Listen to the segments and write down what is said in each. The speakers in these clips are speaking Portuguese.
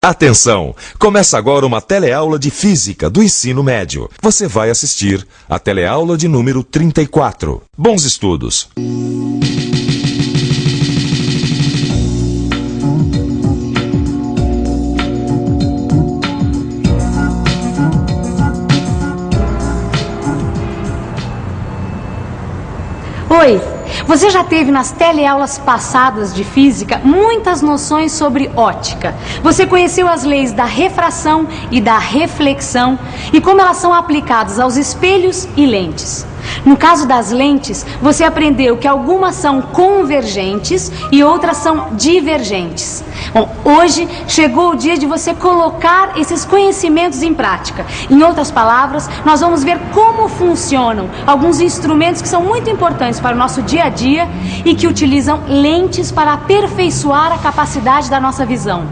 Atenção! Começa agora uma teleaula de Física do ensino médio. Você vai assistir a teleaula de número 34. Bons estudos! Oi! Você já teve nas teleaulas passadas de física muitas noções sobre ótica. Você conheceu as leis da refração e da reflexão e como elas são aplicadas aos espelhos e lentes. No caso das lentes, você aprendeu que algumas são convergentes e outras são divergentes. Bom, hoje chegou o dia de você colocar esses conhecimentos em prática. Em outras palavras, nós vamos ver como funcionam alguns instrumentos que são muito importantes para o nosso dia a dia e que utilizam lentes para aperfeiçoar a capacidade da nossa visão.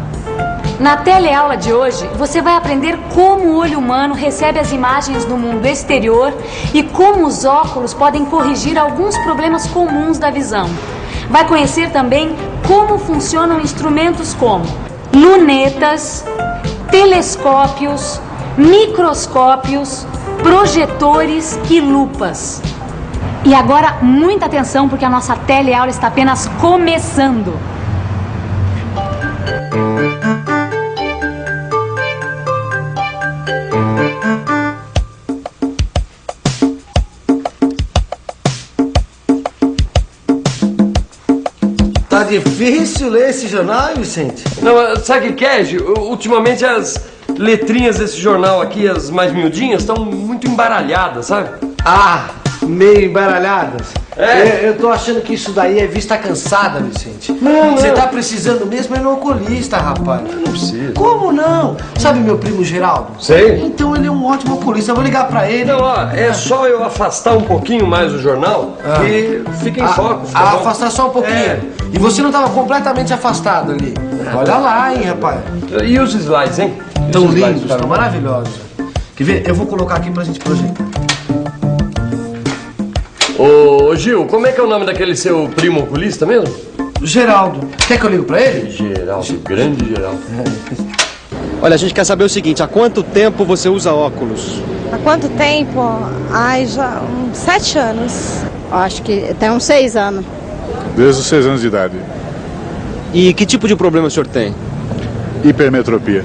Na teleaula de hoje, você vai aprender como o olho humano recebe as imagens do mundo exterior e como os óculos podem corrigir alguns problemas comuns da visão. Vai conhecer também como funcionam instrumentos como lunetas, telescópios, microscópios, projetores e lupas. E agora, muita atenção, porque a nossa teleaula está apenas começando. Tá difícil ler esse jornal, hein, Vicente? Não, sabe o que é, Gil? Ultimamente as letrinhas desse jornal aqui, as mais miudinhas, estão muito embaralhadas, sabe? Ah, meio embaralhadas. É. Eu tô achando que isso daí é vista cansada, Vicente. Não. Você tá precisando mesmo é no oculista, rapaz. Não precisa. Como não? Sabe meu primo Geraldo? Sei. Então ele é um ótimo oculista, eu vou ligar pra ele. Não, ó, é só eu afastar um pouquinho mais o jornal e fica em foco. Fica bom. Afastar só um pouquinho. É. E você não tava completamente afastado ali. Olha lá, hein, rapaz. E os slides, hein? Tão Os slides, lindos, tão maravilhosos. Quer ver? Eu vou colocar aqui pra gente projetar. Ô, Gil, como é que é o nome daquele seu primo oculista mesmo? Geraldo. Quer que eu ligo pra ele? Geraldo, grande Geraldo. Olha, a gente quer saber o seguinte, há quanto tempo você usa óculos? Há quanto tempo? Ai, já uns 7 anos. Acho que tem uns 6 anos. Desde os 6 anos de idade. E que tipo de problema o senhor tem? Hipermetropia.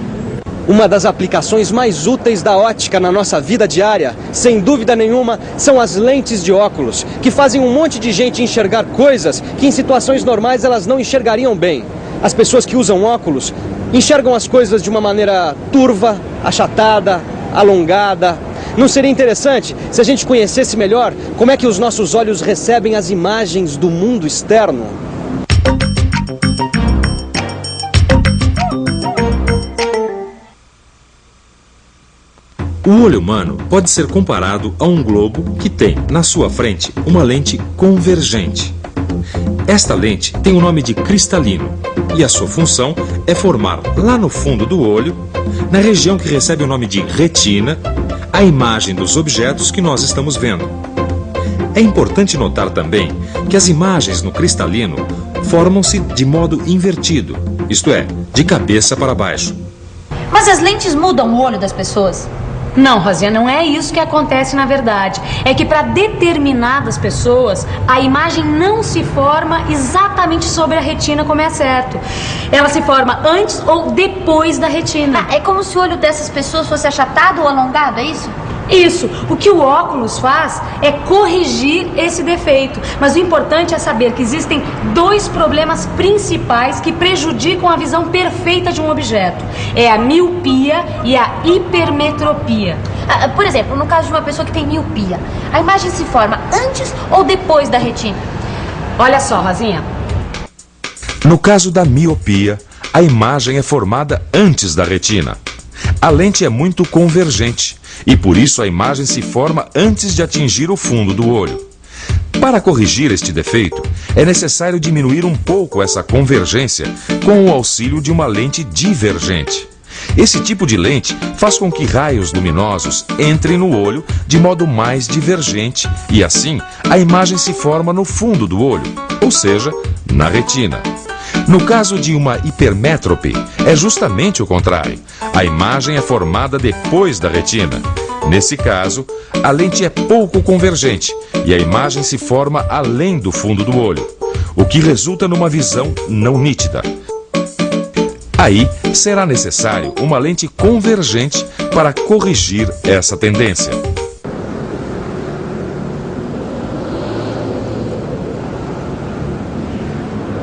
Uma das aplicações mais úteis da ótica na nossa vida diária, sem dúvida nenhuma, são as lentes de óculos, que fazem um monte de gente enxergar coisas que em situações normais elas não enxergariam bem. As pessoas que usam óculos enxergam as coisas de uma maneira turva, achatada, alongada. Não seria interessante se a gente conhecesse melhor como é que os nossos olhos recebem as imagens do mundo externo? O olho humano pode ser comparado a um globo que tem, na sua frente, uma lente convergente. Esta lente tem o nome de cristalino e a sua função é formar lá no fundo do olho, na região que recebe o nome de retina, a imagem dos objetos que nós estamos vendo. É importante notar também que as imagens no cristalino formam-se de modo invertido, isto é, de cabeça para baixo. Mas as lentes mudam o olho das pessoas? Não, Rosinha, não é isso que acontece na verdade. É que para determinadas pessoas, a imagem não se forma exatamente sobre a retina como é certo. Ela se forma antes ou depois da retina. É como se o olho dessas pessoas fosse achatado ou alongado, é isso? Isso, o que o óculos faz é corrigir esse defeito. Mas o importante é saber que existem 2 problemas principais que prejudicam a visão perfeita de um objeto. É a miopia e a hipermetropia. Por exemplo, no caso de uma pessoa que tem miopia, a imagem se forma antes ou depois da retina? Olha só, Rosinha. No caso da miopia, a imagem é formada antes da retina. A lente é muito convergente e por isso a imagem se forma antes de atingir o fundo do olho. Para corrigir este defeito, é necessário diminuir um pouco essa convergência com o auxílio de uma lente divergente. Esse tipo de lente faz com que raios luminosos entrem no olho de modo mais divergente e assim a imagem se forma no fundo do olho, ou seja, na retina. No caso de uma hipermétrope, é justamente o contrário. A imagem é formada depois da retina. Nesse caso, a lente é pouco convergente e a imagem se forma além do fundo do olho, o que resulta numa visão não nítida. Aí, será necessário uma lente convergente para corrigir essa tendência.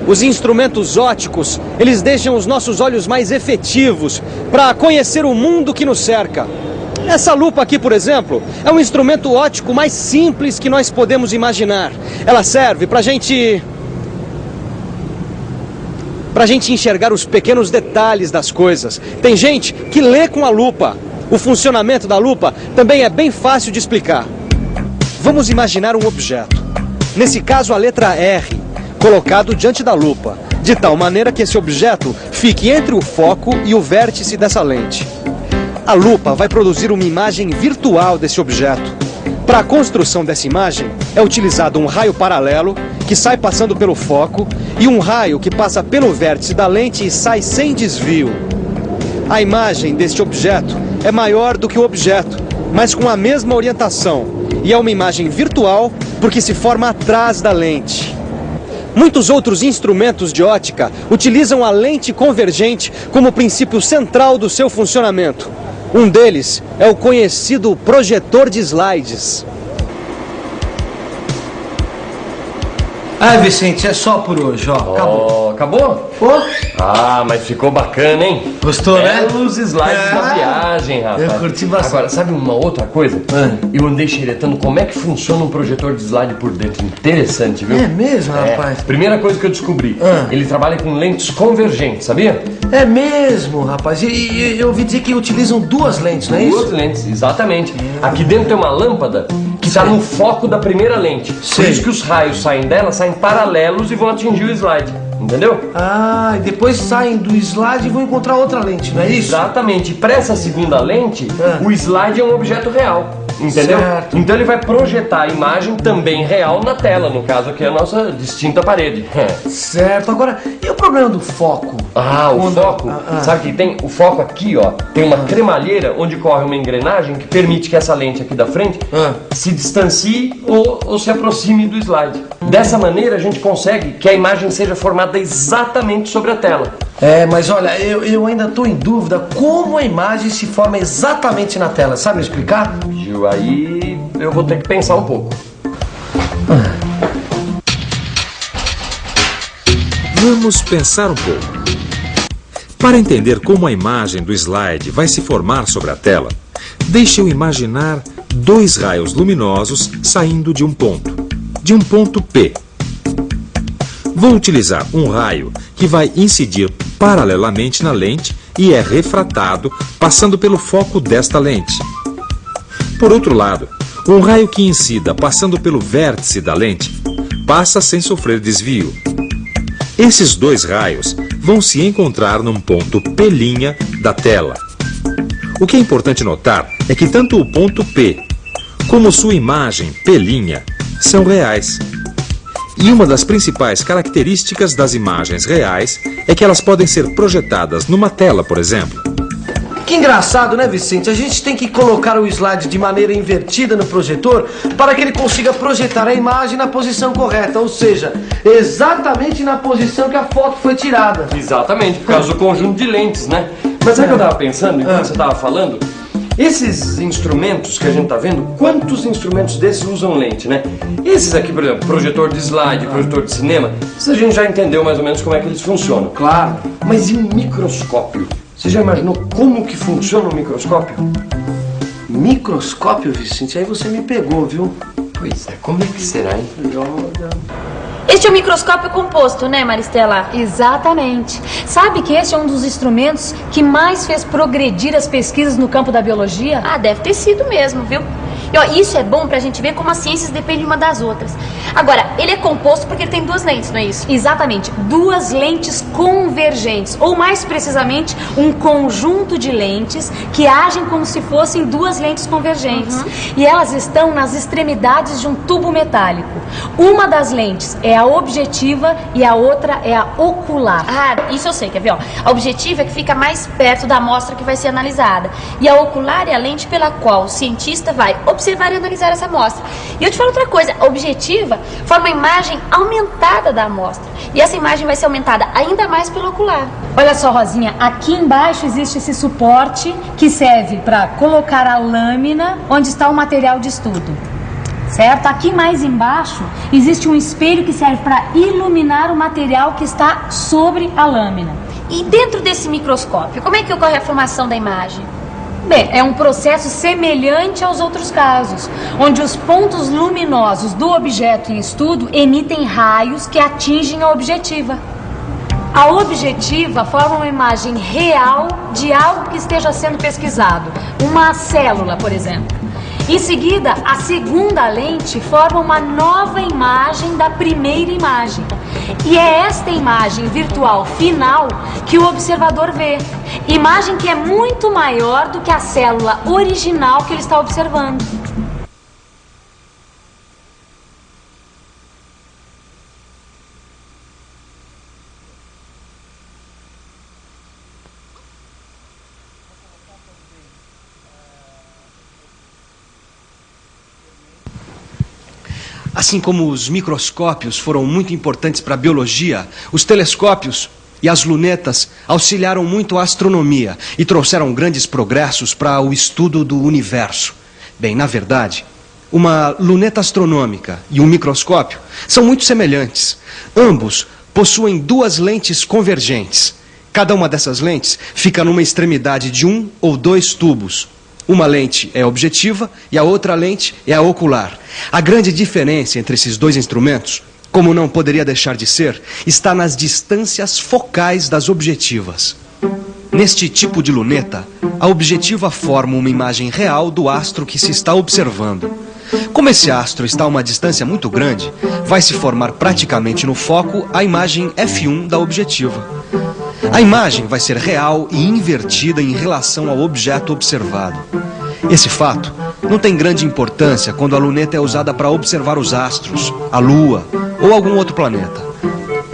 Os instrumentos ópticos, eles deixam os nossos olhos mais efetivos para conhecer o mundo que nos cerca. Essa lupa aqui, por exemplo, é um instrumento óptico mais simples que nós podemos imaginar. Ela serve para a gente enxergar os pequenos detalhes das coisas. Tem gente que lê com a lupa. O funcionamento da lupa também é bem fácil de explicar. Vamos imaginar um objeto. Nesse caso, a letra R, colocado diante da lupa, de tal maneira que esse objeto fique entre o foco e o vértice dessa lente. A lupa vai produzir uma imagem virtual desse objeto. Para a construção dessa imagem, é utilizado um raio paralelo, que sai passando pelo foco, e um raio que passa pelo vértice da lente e sai sem desvio. A imagem deste objeto é maior do que o objeto, mas com a mesma orientação, e é uma imagem virtual porque se forma atrás da lente. Muitos outros instrumentos de ótica utilizam a lente convergente como princípio central do seu funcionamento. Um deles é o conhecido projetor de slides. Ah, Vicente, é só por hoje, ó. Acabou. Acabou? Pô, Ah, mas ficou bacana, hein? gostou, né? Os slides da viagem, rapaz. Eu curti bastante. Agora, sabe uma outra coisa? Eu andei xeretando como é que funciona um projetor de slide por dentro. Interessante, viu? É mesmo, rapaz? Primeira coisa que eu descobri. Ele trabalha com lentes convergentes, sabia? É mesmo, rapaz. E eu ouvi dizer que utilizam duas lentes, não é isso? Duas lentes, exatamente. Aqui dentro tem uma lâmpada que está no foco da primeira lente. Por Sei. isso que os raios saem dela, saem paralelos e vão atingir o slide. Entendeu? Ah, e depois saem do slide e vão encontrar outra lente, não é isso? Exatamente. Para essa segunda lente, o slide é um objeto real. Entendeu? Certo. Então ele vai projetar a imagem também real na tela, no caso aqui é a nossa distinta parede. Certo. Agora, e o problema do foco? Ah, o Quando- foco, sabe que tem o foco aqui, ó, tem uma cremalheira onde corre uma engrenagem que permite que essa lente aqui da frente se distancie ou se aproxime do slide. Dessa maneira a gente consegue que a imagem seja formada exatamente sobre a tela. É, mas olha, eu ainda tô em dúvida como a imagem se forma exatamente na tela. Sabe me explicar? Gil, aí eu vou ter que pensar um pouco. Vamos pensar um pouco. Para entender como a imagem do slide vai se formar sobre a tela, deixe eu imaginar dois raios luminosos saindo de um ponto P. Vou utilizar um raio que vai incidir paralelamente na lente e é refratado passando pelo foco desta lente. Por outro lado, um raio que incida passando pelo vértice da lente passa sem sofrer desvio. Esses dois raios vão se encontrar num ponto P' da tela. O que é importante notar é que tanto o ponto P como sua imagem P' são reais. E uma das principais características das imagens reais é que elas podem ser projetadas numa tela, por exemplo. Que engraçado, né, Vicente? A gente tem que colocar o slide de maneira invertida no projetor para que ele consiga projetar a imagem na posição correta, ou seja, exatamente na posição que a foto foi tirada. Exatamente, por causa do conjunto de lentes, né? Mas sabe o que eu tava pensando enquanto você tava falando? Esses instrumentos que a gente tá vendo, quantos instrumentos desses usam lente, né? Esses aqui, por exemplo, projetor de slide, projetor de cinema, isso a gente já entendeu mais ou menos como é que eles funcionam. Claro. Mas e um microscópio? Você já imaginou como que funciona um microscópio? Microscópio, Vicente? Aí você me pegou, viu? Pois é, como é que será, hein? Este é o microscópio composto, né, Maristela? Exatamente. Sabe que esse é um dos instrumentos que mais fez progredir as pesquisas no campo da biologia? Ah, deve ter sido mesmo, viu? E ó, isso é bom pra gente ver como as ciências dependem uma das outras. Agora, ele é composto porque ele tem duas lentes, não é isso? Exatamente, duas lentes convergentes, ou mais precisamente, um conjunto de lentes que agem como se fossem duas lentes convergentes. E elas estão nas extremidades de um tubo metálico. Uma das lentes é a objetiva e a outra é a ocular. Ah, isso eu sei, quer ver? Ó, a objetiva é que fica mais perto da amostra que vai ser analisada. E a ocular é a lente pela qual o cientista vai observar e analisar essa amostra. E eu te falo outra coisa, a objetiva forma a imagem aumentada da amostra. E essa imagem vai ser aumentada ainda mais pelo ocular. Olha só, Rosinha, aqui embaixo existe esse suporte que serve para colocar a lâmina onde está o material de estudo. Certo? Aqui mais embaixo existe um espelho que serve para iluminar o material que está sobre a lâmina. E dentro desse microscópio, como é que ocorre a formação da imagem? Bem, é um processo semelhante aos outros casos, onde os pontos luminosos do objeto em estudo emitem raios que atingem a objetiva. A objetiva forma uma imagem real de algo que esteja sendo pesquisado, uma célula, por exemplo. Em seguida, a segunda lente forma uma nova imagem da primeira imagem. E é esta imagem virtual final que o observador vê. Imagem que é muito maior do que a célula original que ele está observando. Assim como os microscópios foram muito importantes para a biologia, os telescópios e as lunetas auxiliaram muito a astronomia e trouxeram grandes progressos para o estudo do universo. Bem, na verdade, uma luneta astronômica e um microscópio são muito semelhantes. Ambos possuem duas lentes convergentes. Cada uma dessas lentes fica numa extremidade de um ou dois tubos. Uma lente é objetiva e a outra lente é a ocular. A grande diferença entre esses dois instrumentos, como não poderia deixar de ser, está nas distâncias focais das objetivas. Neste tipo de luneta, a objetiva forma uma imagem real do astro que se está observando. Como esse astro está a uma distância muito grande, vai se formar praticamente no foco a imagem F1 da objetiva. A imagem vai ser real e invertida em relação ao objeto observado. Esse fato não tem grande importância quando a luneta é usada para observar os astros, a Lua ou algum outro planeta.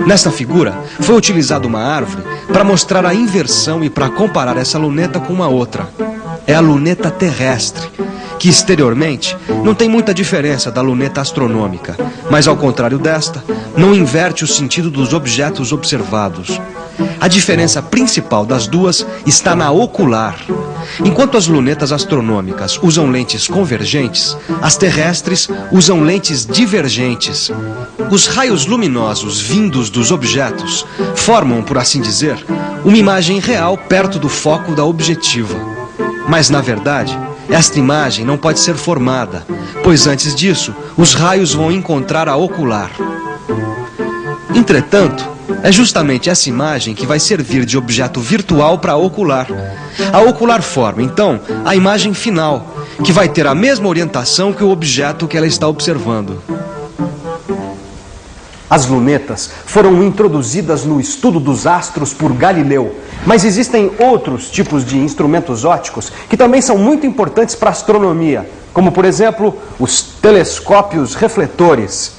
Nesta figura, foi utilizada uma árvore para mostrar a inversão e para comparar essa luneta com uma outra. É a luneta terrestre, que exteriormente não tem muita diferença da luneta astronômica, mas ao contrário desta, não inverte o sentido dos objetos observados. A diferença principal das duas está na ocular. Enquanto as lunetas astronômicas usam lentes convergentes, as terrestres usam lentes divergentes. Os raios luminosos vindos dos objetos formam, por assim dizer, uma imagem real perto do foco da objetiva. Mas, na verdade, esta imagem não pode ser formada, pois antes disso, os raios vão encontrar a ocular. Entretanto, é justamente essa imagem que vai servir de objeto virtual para a ocular. A ocular forma, então, a imagem final, que vai ter a mesma orientação que o objeto que ela está observando. As lunetas foram introduzidas no estudo dos astros por Galileu, mas existem outros tipos de instrumentos ópticos que também são muito importantes para a astronomia, como, por exemplo, os telescópios refletores.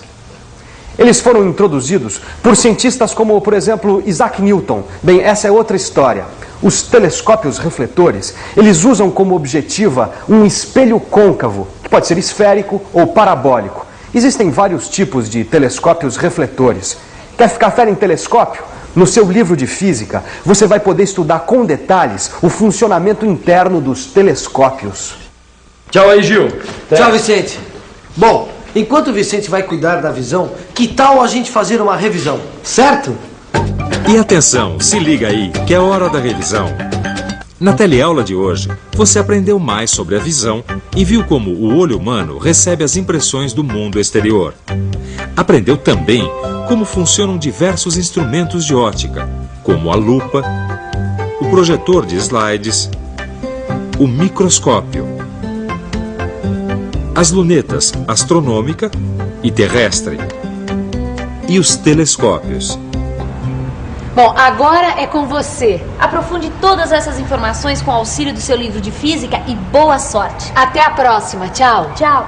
Eles foram introduzidos por cientistas como, por exemplo, Isaac Newton. Bem, essa é outra história. Os telescópios refletores, eles usam como objetiva um espelho côncavo, que pode ser esférico ou parabólico. Existem vários tipos de telescópios refletores. Quer ficar fera em telescópio? No seu livro de física, você vai poder estudar com detalhes o funcionamento interno dos telescópios. Tchau aí, Gil. Tchau, Vicente. Bom, enquanto o Vicente vai cuidar da visão, que tal a gente fazer uma revisão, certo? E atenção, se liga aí, que é hora da revisão. Na teleaula de hoje, você aprendeu mais sobre a visão e viu como o olho humano recebe as impressões do mundo exterior. Aprendeu também como funcionam diversos instrumentos de ótica, como a lupa, o projetor de slides, o microscópio. A as lunetas astronômica e terrestre e os telescópios. Bom, agora é com você. Aprofunde todas essas informações com o auxílio do seu livro de física e boa sorte. Até a próxima. Tchau. Tchau.